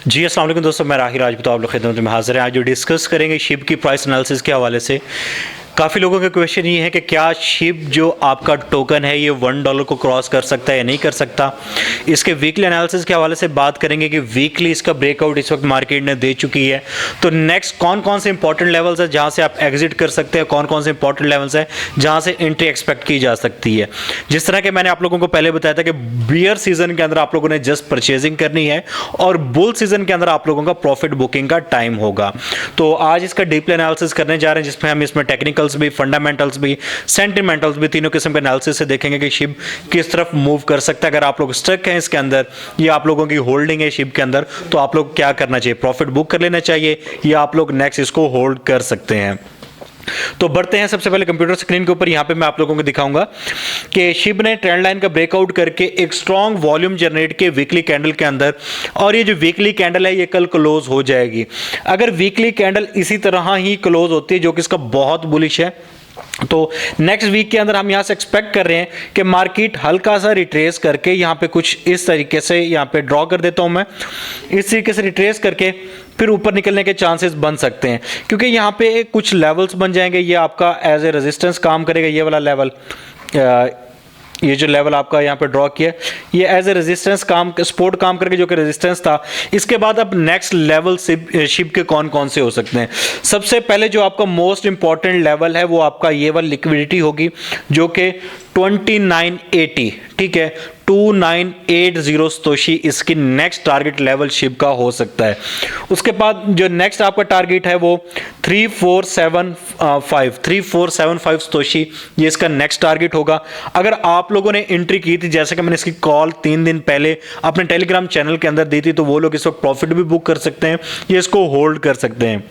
जी अस्सलाम वालेकुम दोस्तों, मैं राही राजपूत आप लोग खिदमत में हाजिर हैं। आज जो डिस्कस करेंगे शिप की प्राइस एनालिसिस के हवाले से। काफ़ी लोगों का क्वेश्चन ये है कि क्या शिप जो आपका टोकन है ये $1 को क्रॉस कर सकता है या नहीं कर सकता। इसके वीकली एनालिसिस के हवाले से बात करेंगे कि वीकली इसका ब्रेकआउट इस वक्त मार्केट ने दे चुकी है, तो नेक्स्ट कौन कौन से इंपॉर्टेंट लेवल्स है जहां से आप एग्जिट कर सकते हैं, कौन कौन से इंपॉर्टेंट लेवल्स है जहां से एंट्री एक्सपेक्ट की जा सकती है। जिस तरह के मैंने आप लोगों को पहले बताया था कि बियर सीजन के अंदर आप लोगों ने जस्ट परचेजिंग करनी है और बुल सीजन के अंदर आप लोगों का प्रॉफिट बुकिंग का टाइम होगा। तो आज इसका डीपली एनालिसिस करने जा रहे हैं, जिसमें हम इसमें टेक्निकल्स भी, फंडामेंटल्स भी, सेंटिमेंटल्स भी, तीनों किस्म के एनालिसिस से देखेंगे कि शिप किस तरफ मूव कर सकता है। अगर आप लोग स्टक हैं इसके अंदर या आप लोगों की होल्डिंग है शिप के अंदर, तो आप लोग क्या करना चाहिए, प्रॉफिट बुक कर लेना चाहिए या आप लोग नेक्स्ट इसको होल्ड कर सकते हैं। तो बढ़ते हैं सबसे पहले कंप्यूटर स्क्रीन के ऊपर। यहां पे मैं आप लोगों को दिखाऊंगा कि शिप ने ट्रेंड लाइन का ब्रेकआउट करके एक स्ट्रॉन्ग वॉल्यूम जनरेट किए वीकली कैंडल के अंदर, और ये जो वीकली कैंडल है ये कल क्लोज हो जाएगी। अगर वीकली कैंडल इसी तरह ही क्लोज होती है, जो कि इसका बहुत बुलिश है, तो नेक्स्ट वीक के अंदर हम यहां से एक्सपेक्ट कर रहे हैं कि मार्केट हल्का सा रिट्रेस करके यहां पे कुछ इस तरीके से यहां पे ड्रॉ कर देता हूं मैं, इस तरीके से रिट्रेस करके फिर ऊपर निकलने के चांसेस बन सकते हैं, क्योंकि यहां पे कुछ लेवल्स बन जाएंगे। ये आपका एज ए रेजिस्टेंस काम करेगा, ये वाला लेवल, ये जो लेवल आपका यहाँ पे ड्रॉ किया ये एज ए रेजिस्टेंस काम, सपोर्ट काम करके, जो कि रेजिस्टेंस था। इसके बाद अब नेक्स्ट लेवल शिप के कौन कौन से हो सकते हैं। सबसे पहले जो आपका मोस्ट इंपॉर्टेंट लेवल है वो आपका ये वाली लिक्विडिटी होगी, जो कि 2980, ठीक है, 2980 सतोशी इसकी नेक्स्ट टारगेट लेवल शिप का हो सकता है। उसके बाद जो नेक्स्ट आपका टारगेट है वो 3475 सतोशी, ये इसका नेक्स्ट टारगेट होगा। अगर आप लोगों ने एंट्री की थी, जैसे कि मैंने इसकी कॉल 3 दिन पहले अपने टेलीग्राम चैनल के अंदर दी थी, तो वो लोग इस वक्त प्रॉफिट भी बुक कर सकते हैं, ये इसको होल्ड कर सकते हैं।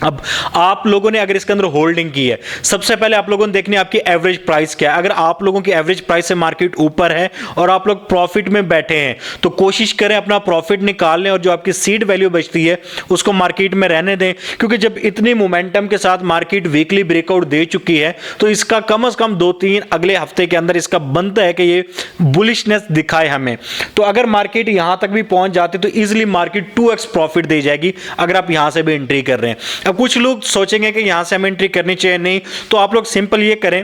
अब आप लोगों ने अगर इसके अंदर होल्डिंग की है, सबसे पहले आप लोगों ने देखनी है आपकी एवरेज प्राइस क्या है। अगर आप लोगों की एवरेज प्राइस से मार्केट ऊपर है और आप लोग प्रॉफिट में बैठे हैं, तो कोशिश करें अपना प्रॉफिट निकाल लें और जो आपकी सीड वैल्यू बचती है उसको मार्केट में रहने दें, क्योंकि जब इतनी मोमेंटम के साथ मार्केट वीकली ब्रेकआउट दे चुकी है, तो इसका कम से कम 2-3 अगले हफ्ते के अंदर इसका बनता है कि ये बुलिशनेस दिखाए हमें। तो अगर मार्केट यहां तक भी पहुंच जाती तो इजिली मार्केट 2x प्रॉफिट दे जाएगी अगर आप यहां से भी एंट्री कर रहे हैं। अब कुछ लोग सोचेंगे कि यहां से हम एंट्री करनी चाहिए, नहीं, तो आप लोग सिंपल ये करें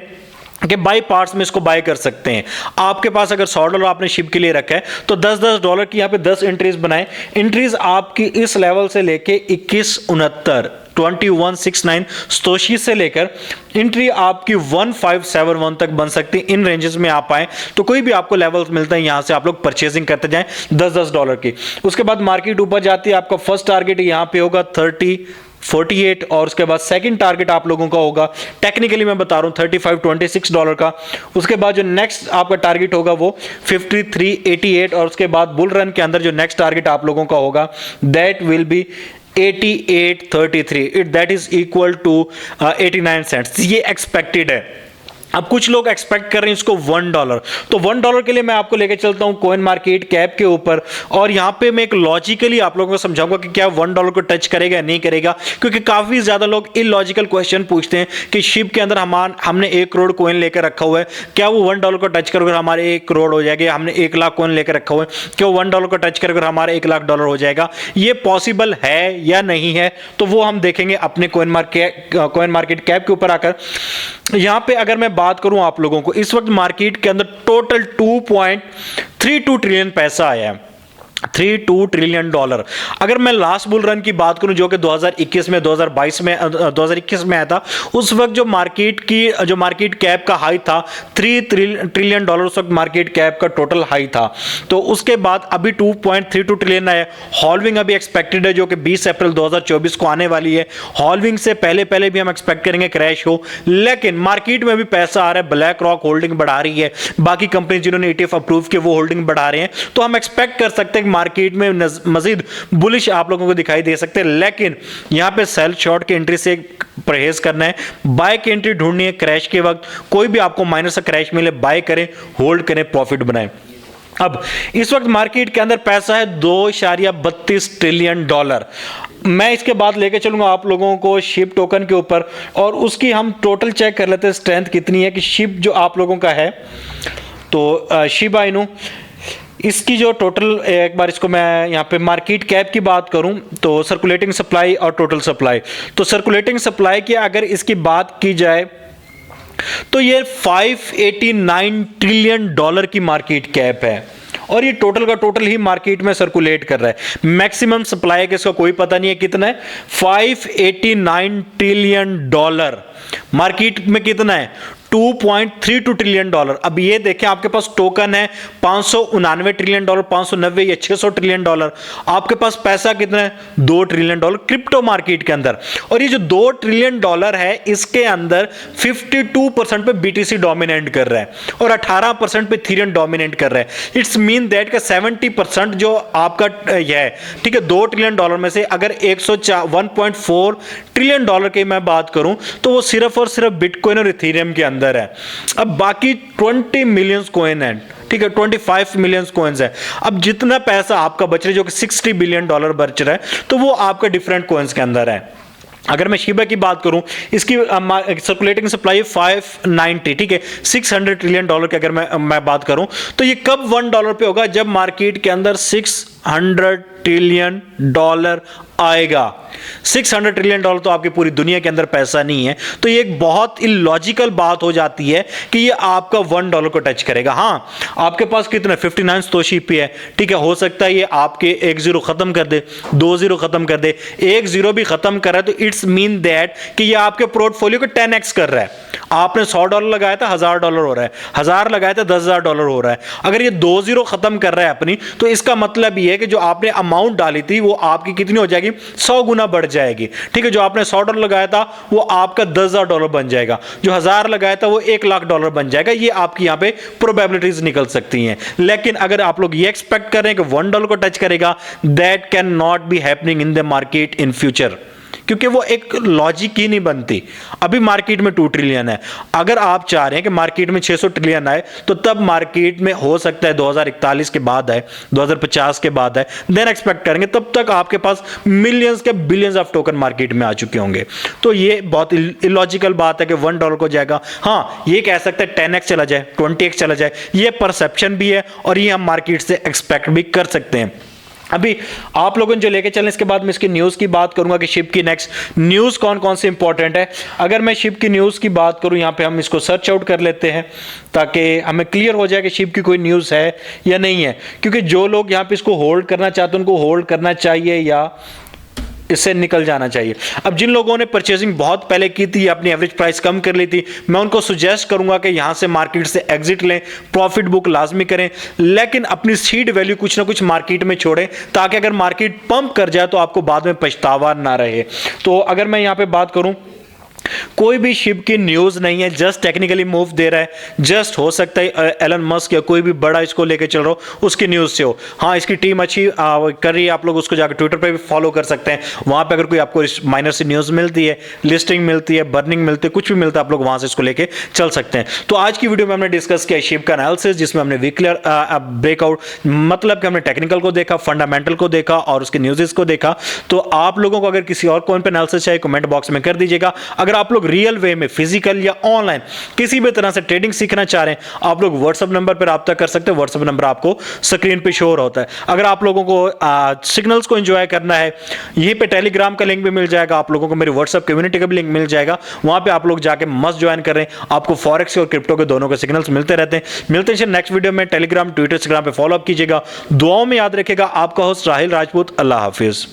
कि बाय पार्ट्स में इसको बाय कर सकते हैं। आपके पास अगर $100 आपने शिप के लिए रखा है, तो $10 की यहां पे 10 एंट्रीज बनाएं। एंट्रीज आपकी इस लेवल से लेके 2169 सतोशी से लेकर एंट्री आपकी 1571 तक बन सकती है। इन रेंजेस में आप आए तो कोई भी आपको लेवल्स मिलता है, यहां से आप लोग परचेजिंग करते जाएं $10 की। उसके बाद मार्केट ऊपर जाती है, आपका फर्स्ट टारगेट यहां पे होगा 3048, और उसके बाद सेकंड टारगेट आप लोगों का होगा, टेक्निकली मैं बता रहा हूं, $3526 का। उसके बाद जो नेक्स्ट आपका टारगेट होगा वो 5388, और उसके बाद बुल रन के अंदर जो नेक्स्ट टारगेट आप लोगों का होगा that will be 8833, that is equal to 89 cents. ये एक्सपेक्टेड है। अब कुछ लोग एक्सपेक्ट कर रहे हैं इसको $1, तो $1 के लिए मैं आपको लेकर चलता हूं कॉइन मार्केट कैप के ऊपर, और यहां पे मैं एक लॉजिकली आप लोगों को समझाऊंगा कि क्या $1 को टच करेगा या नहीं करेगा, क्योंकि काफी ज्यादा लोग इलॉजिकल क्वेश्चन पूछते हैं कि शिप के अंदर हमने 1 करोड़ कॉइन लेकर रखा हुआ है, क्या वो $1 को टच कर हमारे 1 करोड़ हो जाएगा। हमने 1 लाख कॉइन लेकर रखा हुआ है, क्या वो $1 को टच कर हमारे $1 लाख हो जाएगा। ये पॉसिबल है या नहीं है, तो वो हम देखेंगे अपने कॉइन मार्केट कैप के ऊपर आकर। यहां पे अगर मैं बात करूं आप लोगों को, इस वक्त मार्केट के अंदर टोटल 2.32 ट्रिलियन पैसा आया है, $32 ट्रिलियन। अगर मैं लास्ट बुल रन की बात करूं, जो कि 2021 में 2021 में आया था, उस वक्त जो मार्केट कैप का हाई था $3 ट्रिलियन, उस वक्त मार्केट कैप का टोटल हाई था। तो उसके बाद अभी 2.32 ट्रिलियन आया। हॉल्विंग अभी एक्सपेक्टेड है, जो कि 20 अप्रैल 2024 को आने वाली है। हॉल्विंग से पहले भी हम एक्सपेक्ट करेंगे क्रैश हो, लेकिन मार्केट में भी पैसा आ रहा है। ब्लैक रॉक होल्डिंग बढ़ा रही है, बाकी कंपनी जिन्होंने ETF अप्रूव किए वो होल्डिंग बढ़ा रहे हैं, तो हम एक्सपेक्ट कर सकते हैं मार्केट में मजीद बुलिश आप लोगों को दिखाई दे सकते हैं। लेकिन यहां पे सेल शॉर्ट की एंट्री से परहेज करना है, बाय की एंट्री ढूंढनी है। क्रैश के वक्त कोई भी आपको माइनस का क्रैश मिले, बाय करें, होल्ड करें, प्रॉफिट बनाएं। अब इस वक्त मार्केट के अंदर पैसा है $2.32 ट्रिलियन। मैं इसके बाद लेके चलूंगा आप लोगों को शिप टोकन के ऊपर, और उसकी हम टोटल चेक कर लेते हैं स्ट्रेंथ कितनी है कि शिप जो आप लोगों का है। तो शिबा इनू इसकी जो टोटल, एक बार इसको मैं यहाँ पे मार्केट कैप की बात करूं तो सर्कुलेटिंग सप्लाई और टोटल सप्लाई, तो सर्कुलेटिंग सप्लाई की अगर इसकी बात की जाए तो ये 589 ट्रिलियन डॉलर की मार्केट कैप है और ये टोटल का टोटल ही मार्केट में सर्कुलेट कर रहा है। मैक्सिमम सप्लाई का इसका कोई पता नहीं है कितना है, 589 ट्रिलियन डॉलर मार्केट में कितना है, 2.32 ट्रिलियन डॉलर। अब ये देखें आपके पास टोकन है 599 ट्रिलियन डॉलर, 590 या 600 ट्रिलियन डॉलर, आपके पास पैसा कितना है, 2 ट्रिलियन डॉलर क्रिप्टो मार्केट के अंदर। और ये जो 2 ट्रिलियन डॉलर है इसके अंदर 52% पे बीटीसी डोमिनेट कर रहा है और 18% पे इथेरियम डोमिनेट कर रहा है। इट्स मीन दैट का 70% जो आपका यह है, ठीक है, 2 ट्रिलियन डॉलर में से अगर 1.4 ट्रिलियन डॉलर की मैं बात करूं तो वो सिर्फ और सिर्फ बिटकॉइन और इथेरियम के अंदर है। अब बाकी 20 मिलियन कॉइन है, ठीक है, 25 मिलियन कॉइन्स है। अब जितना पैसा आपका बच रहा है जो कि 60 बिलियन डॉलर बच रहा है तो वो आपका डिफरेंट कॉइन्स के अंदर है। अगर मैं शिबा की बात करूं, इसकी सर्कुलेटिंग सप्लाई 590, ठीक है, 600 ट्रिलियन डॉलर की अगर मैं बात करूं तो ये कब $1 पे होगा, जब मार्केट के अंदर 600 ट्रिलियन डॉलर आएगा। 600 ट्रिलियन डॉलर तो आपकी पूरी दुनिया के अंदर पैसा नहीं है, तो ये एक बहुत इलॉजिकल बात हो जाती है कि ये आपका $1 को टच करेगा। हाँ, आपके पास कितना 59 तोशी पे है, ठीक है, हो सकता है ये आपके 1 जीरो खत्म कर दे, 2 जीरो खत्म कर दे, 1 जीरो भी खत्म कर रहा है तो इट्स मीन दैट कि ये आपके पोर्टफोलियो को 10x कर रहा है। आपने $100 लगाया था $1000 हो रहा है, 1000 लगाया था $10,000 हो रहा है। अगर ये 2 जीरो खत्म कर रहा है अपनी, तो इसका मतलब ये है कि जो आपने अमाउंट डाली थी वो आपकी कितनी हो जाएगी, 100 गुना बढ़ जाएगी, ठीक है। जो आपने $100 लगाया था वो आपका $10,000 बन जाएगा, जो 1000 लगाया था वो $1,00,000 बन जाएगा। ये आपकी यहां पे प्रोबेबिलिटीज निकल सकती हैं। लेकिन अगर आप लोग ये एक्सपेक्ट कर रहे हैं कि $1 को टच करेगा, that can not be happening in the market in future, क्योंकि वो एक लॉजिक ही नहीं बनती। अभी मार्केट में 2 ट्रिलियन है, अगर आप चाह रहे हैं कि मार्केट में 600 ट्रिलियन आए तो तब मार्केट में हो सकता है 2041 के बाद आए, 2050 के बाद आए, देन एक्सपेक्ट करेंगे, तब तक आपके पास मिलियंस के बिलियंस ऑफ टोकन मार्केट में आ चुके होंगे। तो ये बहुत इलॉजिकल बात है कि $1 को जाएगा। हाँ, ये कह सकते हैं 10x चला जाए, 20x चला जाए, ये परसेप्शन भी है और ये हम मार्केट से एक्सपेक्ट भी कर सकते हैं। अभी आप लोगों ने जो लेके चलें, इसके बाद मैं इसकी न्यूज़ की बात करूंगा कि शिप की नेक्स्ट न्यूज़ कौन कौन सी इंपॉर्टेंट है। अगर मैं शिप की न्यूज़ की बात करूं, यहाँ पे हम इसको सर्च आउट कर लेते हैं ताकि हमें क्लियर हो जाए कि शिप की कोई न्यूज़ है या नहीं है, क्योंकि जो लोग यहाँ पे इसको होल्ड करना चाहते हैं उनको होल्ड करना चाहिए या इससे निकल जाना चाहिए। अब जिन लोगों ने परचेजिंग बहुत पहले की थी, अपनी एवरेज प्राइस कम कर ली थी, मैं उनको सुजेस्ट करूंगा कि यहां से मार्केट से एग्जिट लें, प्रॉफिट बुक लाजमी करें, लेकिन अपनी सीड वैल्यू कुछ ना कुछ मार्केट में छोड़ें ताकि अगर मार्केट पंप कर जाए तो आपको बाद में पछतावा ना रहे। तो अगर मैं यहां पे बात करूं, कोई भी शिप की न्यूज नहीं है, जस्ट टेक्निकली मूव दे रहा है, जस्ट हो सकता है एलन मस्क या कोई भी बड़ा इसको लेके चल रहा हो उसकी न्यूज से हो। हाँ, इसकी टीम अच्छी कर रही है, आप लोग उसको जाकर ट्विटर पे भी फॉलो कर सकते हैं। वहां पे अगर कोई आपको माइनर सी न्यूज मिलती है, लिस्टिंग मिलती है, बर्निंग मिलती है, कुछ भी मिलता है, आप लोग वहां से इसको लेके चल सकते हैं। तो आज की वीडियो में हमने डिस्कस किया शिप का एनालिसिस, जिसमें हमने वीकली ब्रेकआउट, मतलब कि हमने टेक्निकल को देखा, फंडामेंटल को देखा और उसके न्यूज़ को देखा। तो आप लोगों को अगर किसी और कॉइन पे एनालिसिस चाहिए, कमेंट बॉक्स में कर दीजिएगा। अगर आप लोग रियल वे में, फिजिकल या ऑनलाइन किसी भी तरह से ट्रेडिंग सीखना चाह रहे हैं, आप लोग व्हाट्सएप नंबर पर राब्ता कर सकते हैं। व्हाट्सएप नंबर आपको स्क्रीन पे शो होता है। अगर आप लोगों को सिग्नल्स को एंजॉय करना है, यहीं पे टेलीग्राम का लिंक भी मिल जाएगा, आप लोगों को मेरे व्हाट्सएप कम्युनिटी का भी लिंक मिल जाएगा, वहां पे आप लोग जाके मस्ट ज्वाइन करें। आपको फॉरेक्स और क्रिप्टो के दोनों के सिग्नल्स मिलते रहते हैं। मिलते हैं नेक्स्ट वीडियो में। टेलीग्राम, ट्विटर, इंस्टाग्राम पे फॉलो अप कीजिएगा। दुआओं में याद रखिएगा। आपका होस्ट राहिल राजपूत। अल्लाह हाफिज।